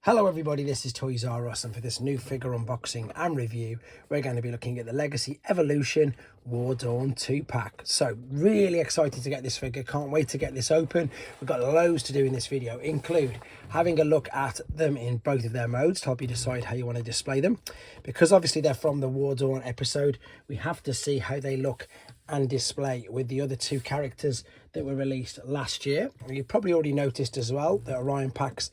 Hello everybody, this is Toys R Us, and for this new figure unboxing and review, we're going to be looking at the Legacy Evolution War Dawn 2-pack. So really excited to get this figure, can't wait to get this open. We've got loads to do in this video, include having a look at them in both of their modes to help you decide how you want to display them. Because obviously they're from the War Dawn episode, we have to see how they look and display with the other two characters that were released last year. You've probably already noticed as well that Orion packs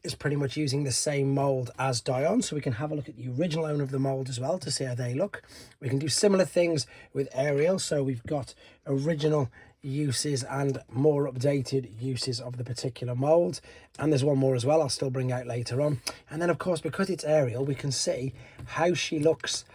is pretty much using the same mold as Dion, so we can have a look at the original owner of the mold as well to see how they look. We can do similar things with Erial, so we've got original uses and more updated uses of the particular mold, and there's one more as well I'll still bring out later on. And then of course, because it's Erial, we can see how she looks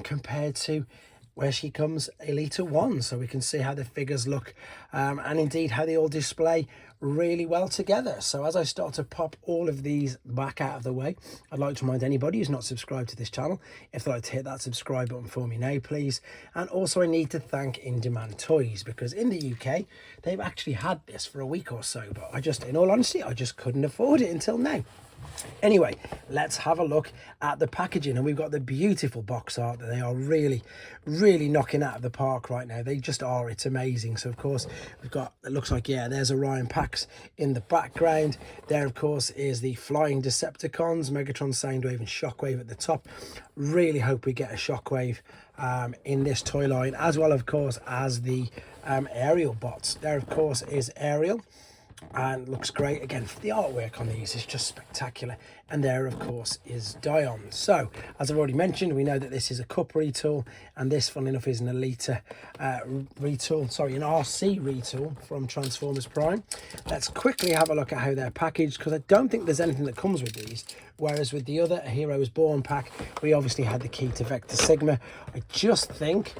compared to where she comes Elita 1, so we can see how the figures look and indeed how they all display really well together. So as I start to pop all of these back out of the way, I'd like to remind anybody who's not subscribed to this channel, if they'd like to hit that subscribe button for me now please. And also I need to thank In Demand Toys, because in the UK they've actually had this for a week or so, but in all honesty, I just couldn't afford it until now. Anyway, let's have a look at the packaging, and we've got the beautiful box art that they are really knocking out of the park right now. They just are, it's amazing. So of course we've got, it looks like, yeah, there's Orion packs in the background. There of course is the flying Decepticons, Megatron, Soundwave and Shockwave at the top. Really hope we get a Shockwave in this toy line, as well of course as the Erial bots. There of course is Erial, and looks great. Again, the artwork on these is just spectacular. And there of course is Dion. So as I've already mentioned, we know that this is a cup retool, and this, funnily enough, is an elita retool, sorry, an RC retool from Transformers Prime. Let's quickly have a look at how they're packaged, because I don't think there's anything that comes with these, whereas with the other A Hero Is Born pack we obviously had the key to Vector Sigma. I just think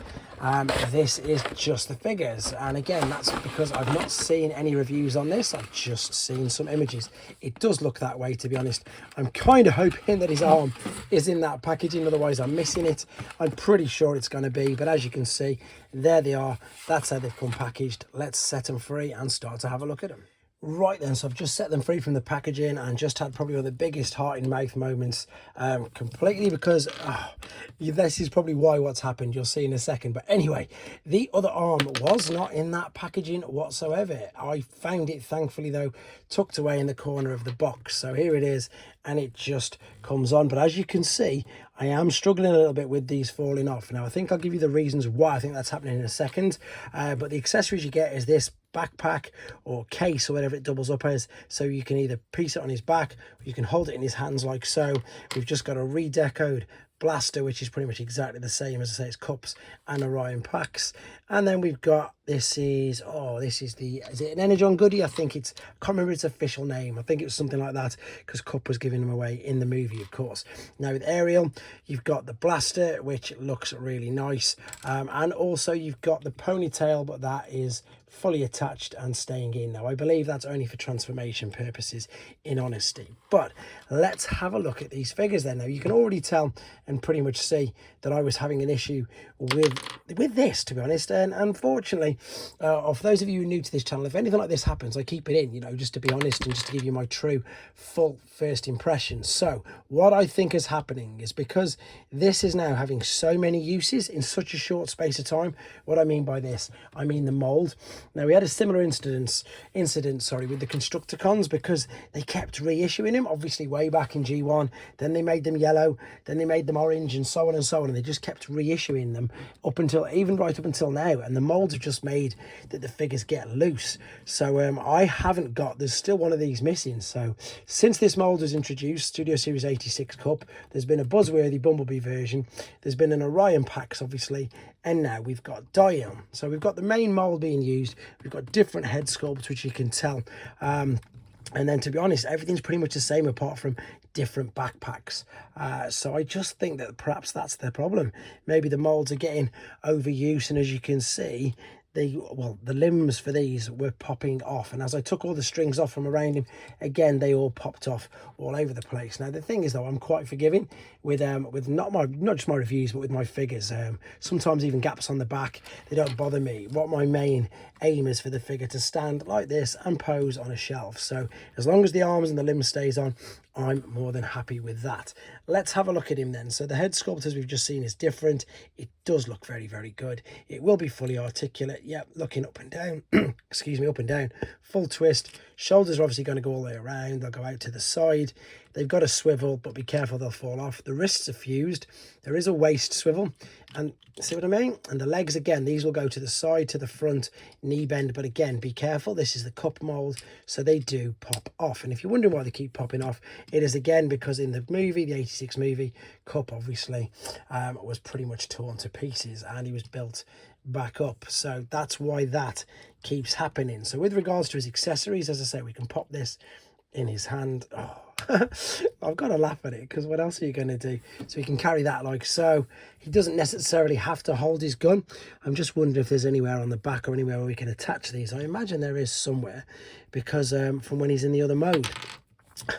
this is just the figures, and again, that's because I've not seen any reviews on this. I've just seen some images. It does look that way, to be honest. I'm kind of hoping that his arm is in that packaging, otherwise I'm missing it. I'm pretty sure it's going to be, but as you can see, there they are. That's how they've come packaged. Let's set them free and start to have a look at them. Right then, so I've just set them free from the packaging and just had probably one of the biggest heart in mouth moments completely, because this is probably why what's happened, you'll see in a second. But anyway, the other arm was not in that packaging whatsoever. I found it, thankfully though, tucked away in the corner of the box. So here it is, and it just comes on. But as you can see, I am struggling a little bit with these falling off. Now I think I'll give you the reasons why I think that's happening in a second, but the accessories you get is this backpack or case or whatever it doubles up as, so you can either piece it on his back or you can hold it in his hands like so. We've just got a redecoed blaster, which is pretty much exactly the same as I say, it's cups and Orion packs. And then we've got, this is the, is it an Energon goodie? I think it's, I can't remember its official name. I think it was something like that, because Cup was giving them away in the movie, of course. Now with Erial, you've got the blaster, which looks really nice, and also you've got the ponytail, but that is fully attached and staying in. Now I believe that's only for transformation purposes, in honesty. But let's have a look at these figures then. Now you can already tell and pretty much see that I was having an issue with this, to be honest, and unfortunately, for those of you who are new to this channel, if anything like this happens, I keep it in, you know, just to be honest and just to give you my true full first impressions. So what I think is happening is, because this is now having so many uses in such a short space of time, what I mean by this, I mean the mold. Now we had a similar incident with the Constructicons, because they kept reissuing them, obviously way back in G1, then they made them yellow, then they made them orange, and so on and so on, and they just kept reissuing them right up until now, and the molds have just made that the figures get loose. So I haven't got, there's still one of these missing. So since this mold was introduced, Studio Series 86 Cup, there's been a buzzworthy Bumblebee version, there's been an Orion packs obviously, and now we've got Dion. So we've got the main mold being used, we've got different head sculpts, which you can tell, and then to be honest, everything's pretty much the same apart from different backpacks. So I just think that perhaps that's the problem. Maybe the molds are getting overused, and as you can see, the limbs for these were popping off, and as I took all the strings off from around him, again they all popped off all over the place. Now the thing is though, I'm quite forgiving with not just my reviews, but with my figures. Sometimes even gaps on the back, they don't bother me. What my main aim is for the figure to stand like this and pose on a shelf. So as long as the arms and the limbs stays on, I'm more than happy with that. Let's have a look at him then. So the head sculpt, as we've just seen, is different. It does look very, very good. It will be fully articulate. Yep, looking up and down. Excuse me, up and down. Full twist. Shoulders are obviously going to go all the way around. They'll go out to the side. They've got a swivel, but be careful, they'll fall off. The wrists are fused. There is a waist swivel. And see what I mean? And the legs, again, these will go to the side, to the front, knee bend. But again, be careful. This is the cup mold, so they do pop off. And if you're wondering why they keep popping off, it is, again, because in the movie, the 86 movie, Cup, obviously, was pretty much torn to pieces, and he was built back up. So that's why that keeps happening. So with regards to his accessories, as I say, we can pop this in his hand. Oh, I've got to laugh at it, because what else are you going to do? So he can carry that like so. He doesn't necessarily have to hold his gun. I'm just wondering if there's anywhere on the back or anywhere where we can attach these. I imagine there is somewhere, because from when he's in the other mode.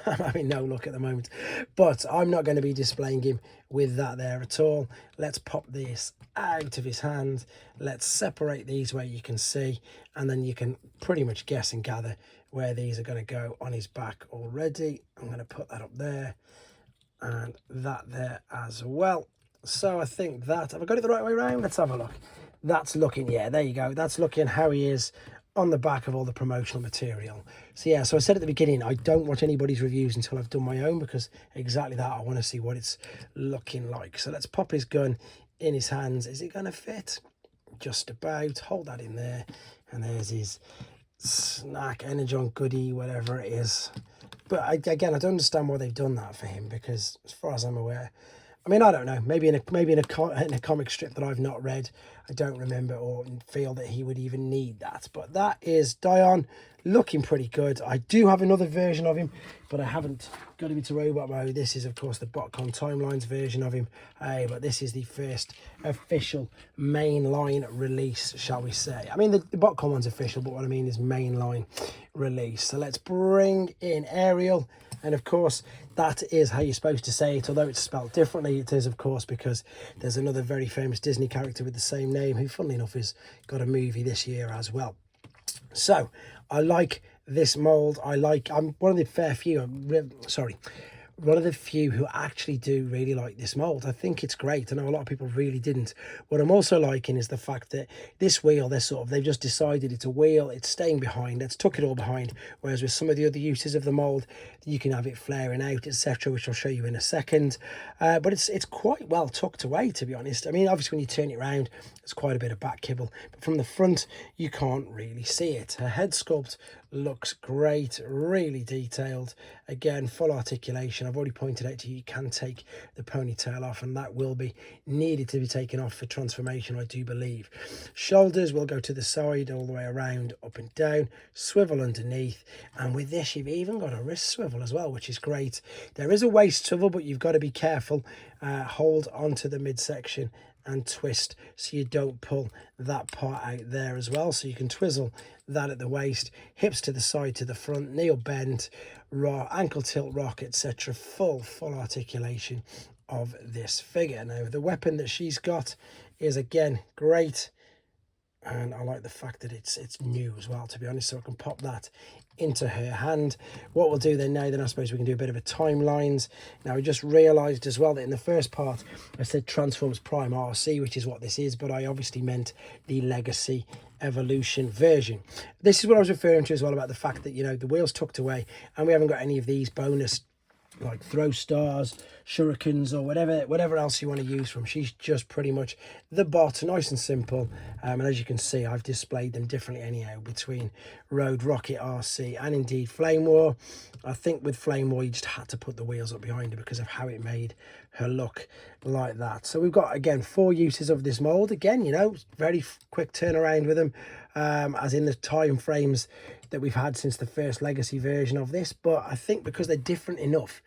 I'm having no luck at the moment, but I'm not going to be displaying him with that there at all. Let's pop this out of his hand. Let's separate these where you can see, and then you can pretty much guess and gather where these are going to go on his back already. I'm going to put that up there and that there as well. So I think that, have I got it the right way around? Let's have a look. That's looking, yeah, there you go. That's looking how he is on the back of all the promotional material. So yeah, so I said at the beginning, I don't watch anybody's reviews until I've done my own, because exactly that, I want to see what it's looking like. So let's pop his gun in his hands. Is it going to fit? Just about. Hold that in there, and there's his snack, energon goodie, whatever it is. But again, I don't understand why they've done that for him, because as far as I'm aware, I mean, I don't know, maybe in a comic strip that I've not read, I don't remember or feel that he would even need that. But that is Dion, looking pretty good. I do have another version of him, but I haven't got him into robot mode. This is, of course, the BotCon Timelines version of him. But this is the first official mainline release, shall we say. I mean, the BotCon one's official, but what I mean is mainline release. So let's bring in Ariel. And of course, that is how you're supposed to say it, although it's spelled differently. It is, of course, because there's another very famous Disney character with the same name, who, funnily enough, has got a movie this year as well. So I like this mold. I'm one of the one of the few who actually do really like this mold. I think it's great. I know a lot of people really didn't. What I'm also liking is the fact that this wheel, they've just decided it's a wheel, it's staying behind, it's tuck it all behind, whereas with some of the other uses of the mold, you can have it flaring out, etc., which I'll show you in a second. But it's quite well tucked away, to be honest. I mean, obviously when you turn it around, there's quite a bit of back kibble, but from the front, you can't really see it. Her head sculpt looks great, really detailed. Again, full articulation. I've already pointed out to you, you can take the ponytail off, and that will be needed to be taken off for transformation, I do believe. Shoulders will go to the side, all the way around, up and down, swivel underneath, and with this you've even got a wrist swivel as well, which is great. There is a waist swivel, but you've got to be careful. Hold onto the midsection and twist so you don't pull that part out there as well. So you can twizzle that at the waist, hips to the side, to the front, knee bend, ankle tilt rock, etc. Full articulation of this figure. Now the weapon that she's got is, again, great, and I like the fact that it's new as well, to be honest, so I can pop that into her hand. What we'll do then I suppose we can do a bit of a timelines. Now, I just realized as well that in the first part I said Transformers Prime RC, which is what this is, but I obviously meant the Legacy Evolution version. This is what I was referring to as well, about the fact that, you know, the wheel's tucked away and we haven't got any of these bonus like throw stars, shurikens, or whatever else you want to use from. She's just pretty much the bot, nice and simple. And as you can see, I've displayed them differently anyhow between Road, Rocket, RC, and indeed Flame War. I think with Flame War, you just had to put the wheels up behind her because of how it made her look like that. So we've got, again, 4 uses of this mold. Again, you know, very quick turnaround with them, as in the time frames that we've had since the first Legacy version of this. But I think because they're different enough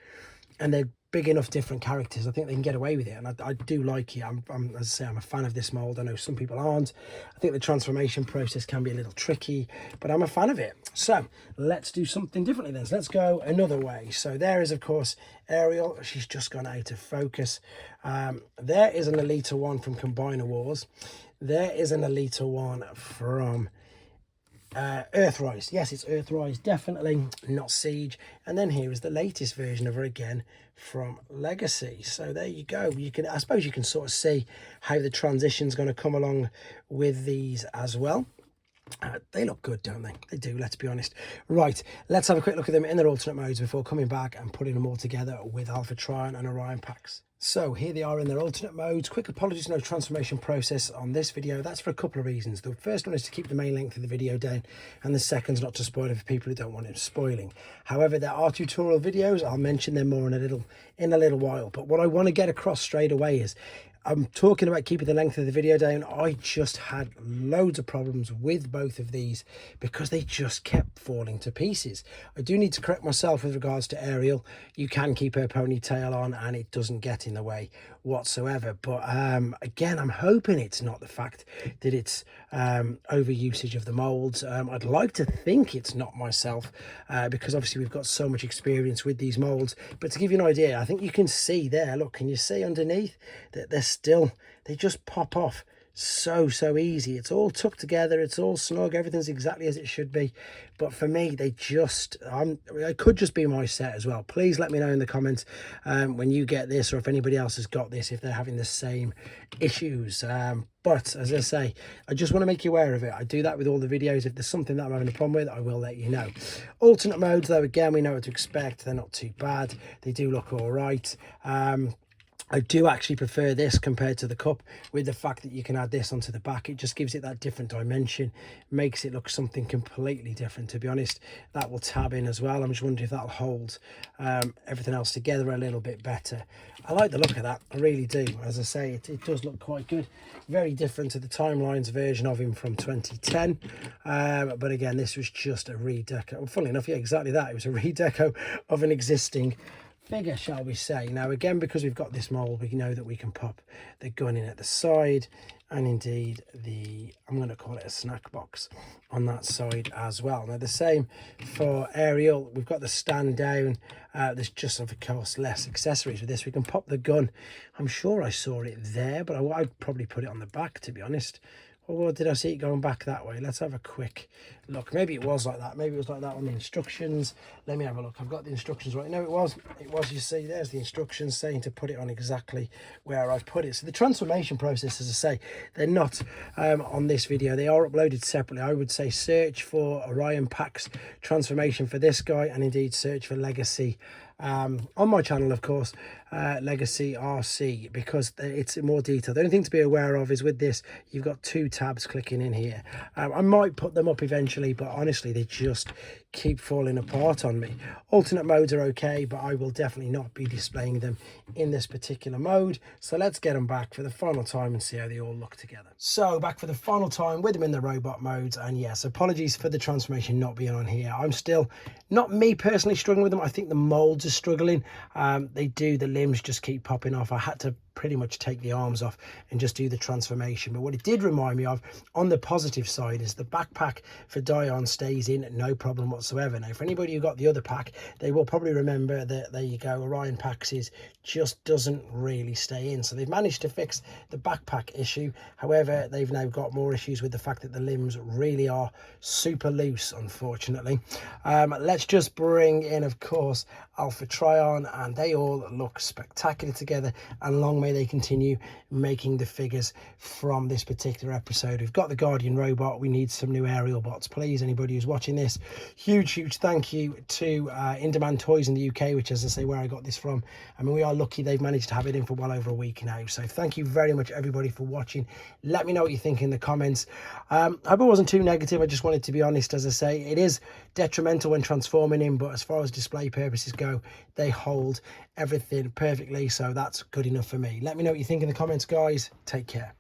and they're big enough different characters, I think they can get away with it, and I do like it. As I say, I'm a fan of this mold. I know some people aren't. I think the transformation process can be a little tricky, but I'm a fan of it. So let's do something differently then. So let's go another way. So there is, of course, Ariel. She's just gone out of focus. There is an Elita one from Combiner Wars. There is an Elita one from Earthrise. Yes, it's Earthrise, definitely not Siege. And then here is the latest version of her again from Legacy. So there you go. You can, I suppose you can sort of see how the transition's going to come along with these as well. They look good, don't they? They do, let's be honest. Right, let's have a quick look at them in their alternate modes before coming back and putting them all together with Alpha Trion and Orion packs. So here they are in their alternate modes. Quick apologies, no transformation process on this video. That's for a couple of reasons. The first one is to keep the main length of the video down, and the second's not to spoil it for people who don't want it spoiling. However, there are tutorial videos. I'll mention them more in a little while. But what I want to get across straight away is I'm talking about keeping the length of the video down. I just had loads of problems with both of these because they just kept falling to pieces. I do need to correct myself with regards to Erial. You can keep her ponytail on and it doesn't get in the way whatsoever. But again, I'm hoping it's not the fact that it's overusage of the molds. I'd like to think it's not myself because obviously we've got so much experience with these molds. But to give you an idea, I think you can see there, look, can you see underneath that they just pop off so easy. It's all tucked together, it's all snug, everything's exactly as it should be. But for me, they just it could just be my set as well. Please let me know in the comments when you get this, or if anybody else has got this, if they're having the same issues. But as I say, I just want to make you aware of it. I do that with all the videos. If there's something that I'm having a problem with, I will let you know. Alternate modes, though, again, we know what to expect. They're not too bad. They do look all right. I do actually prefer this compared to the cup, with the fact that you can add this onto the back. It just gives it that different dimension, makes it look something completely different. To be honest, that will tab in as well. I'm just wondering if that'll hold everything else together a little bit better. I like the look of that, I really do. As I say, it does look quite good. Very different to the Timelines version of him from 2010. But again, this was just a redeco. Well, funnily enough, yeah, exactly that. It was a redeco of an existing figure, shall we say. Now again, because we've got this mold, we know that we can pop the gun in at the side, and indeed I'm going to call it a snack box on that side as well. Now the same for Erial. We've got the stand down. There's just, of course, less accessories with this. We can pop the gun. I'm sure I saw it there, but I'd probably put it on the back, to be honest. Or did I see it going back that way? Let's have a quick look. Maybe it was like that. Maybe it was like that on the instructions. Let me have a look. I've got the instructions right. No, it was. You see, there's the instructions saying to put it on exactly where I've put it. So the transformation process, as I say, they're not on this video. They are uploaded separately. I would say search for Orion packs transformation for this guy, and indeed search for Legacy on my channel, of course, Legacy RC, because it's in more detail. The only thing to be aware of is with this, you've got two tabs clicking in here. I might put them up eventually, but honestly, they just keep falling apart on me. Alternate modes are okay, but I will definitely not be displaying them in this particular mode. So let's get them back for the final time and see how they all look together. So back for the final time with them in the robot modes, and yes, apologies for the transformation not being on here. I'm still, not me personally, struggling with them. I think the molds are struggling. The limbs just keep popping off. I had to pretty much take the arms off and just do the transformation. But what it did remind me of, on the positive side, is the backpack for Dion stays in, no problem whatsoever. Now, for anybody who got the other pack, they will probably remember that, there you go, Orion packs just doesn't really stay in. So they've managed to fix the backpack issue. However, they've now got more issues with the fact that the limbs really are super loose, unfortunately. Let's just bring in, of course, Alpha Trion, and they all look spectacular together, and long may they continue making the figures from this particular episode. We've got the Guardian robot. We need some new Erial bots, please. Anybody who's watching this, huge thank you to Indemand Toys in the UK, which, as I say, where I got this from. I mean, we are lucky they've managed to have it in for well over a week now. So thank you very much, everybody, for watching. Let me know what you think in the comments. I hope it wasn't too negative. I just wanted to be honest. As I say, it is detrimental when transforming him, but as far as display purposes go, they hold everything perfectly, so that's good enough for me. Let me know what you think in the comments, guys. Take care.